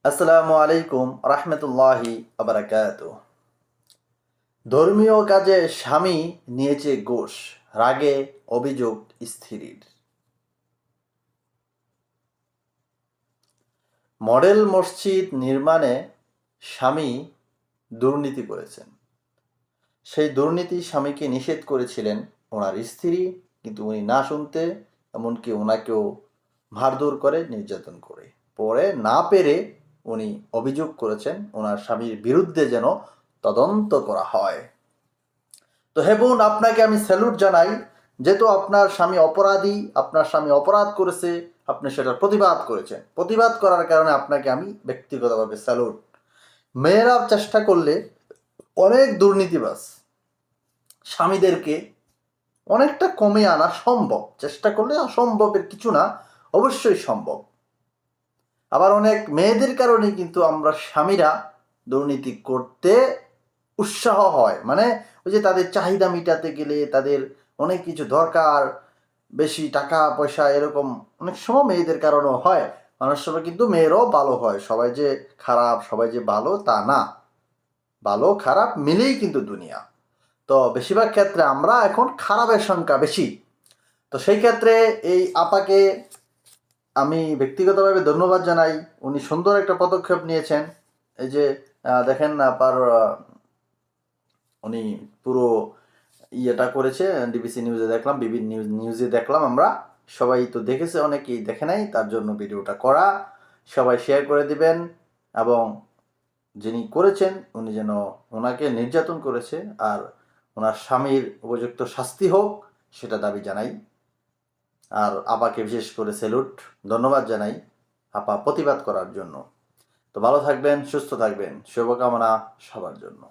আসসালামু আলাইকুম রহমতুল্লাহি আবরাকাতুহ। ধর্মীয় কাজে স্বামী নিয়েছে ঘুষ, রাগে অভিযোগ স্ত্রীর। মডেল মসজিদ নির্মাণে স্বামী দুর্নীতি করেছেন। সেই দুর্নীতি স্বামীকে নিষেধ করেছিলেন ওনার স্ত্রী, কিন্তু উনি না শুনতে এমনকি ওনাকেও মারধর করে, নির্যাতন করে। পরে না পেরে উনি অভিযোগ করেছেন ওনার স্বামীর বিরুদ্ধে যেন তদন্ত করা হয়। তো হে বোন, আপনাকে আমি স্যালুট জানাই। যেহেতু আপনার স্বামী অপরাধী, আপনার স্বামী অপরাধ করেছে, আপনি সেটার প্রতিবাদ করেছেন। প্রতিবাদ করার কারণে আপনাকে আমি ব্যক্তিগতভাবে স্যালুট। মেয়েরা চেষ্টা করলে অনেক দুর্নীতিবাজ স্বামীদেরকে অনেকটা কমে আনা সম্ভব। চেষ্টা করলে অসম্ভবের কিছু না, অবশ্যই সম্ভব। আবার অনেক মেয়েদের কারণে কিন্তু আমরা স্বামীরা দুর্নীতি করতে উৎসাহ হয়। মানে ওই যে তাদের চাহিদা মেটাতে গেলে তাদের অনেক কিছু দরকার, বেশি টাকা পয়সা, এরকম অনেক সময় মেয়েদের কারণেও হয়। অনেক সময় কিন্তু মেয়েরাও ভালো হয়। সবাই যে খারাপ, সবাই যে ভালো তা না। ভালো খারাপ মিলেই কিন্তু দুনিয়া। তো বেশিরভাগ ক্ষেত্রে আমরা এখন খারাপের সংখ্যা বেশি। তো সেই ক্ষেত্রে এই আপাকে আমি ব্যক্তিগতভাবে ধন্যবাদ জানাই। উনি সুন্দর একটা পদক্ষেপ নিয়েছেন। এই যে দেখেন আপার উনি পুরো ইয়েটা করেছে, ডিবিসি নিউজে দেখলাম, বিভিন্ন নিউজে দেখলাম। আমরা সবাই তো দেখেছে, অনেকেই দেখে নাই, তার জন্য ভিডিওটা করা। সবাই শেয়ার করে দিবেন এবং যিনি করেছেন উনি যেন, ওনাকে নির্যাতন করেছে আর ওনার স্বামীর উপযুক্ত শাস্তি হোক, সেটা দাবি জানাই। আর আপাকে বিশেষ করে স্যালুট, ধন্যবাদ জানাই আপা প্রতিবাদ করার জন্য। তো ভালো থাকবেন, সুস্থ থাকবেন, শুভকামনা সবার জন্য।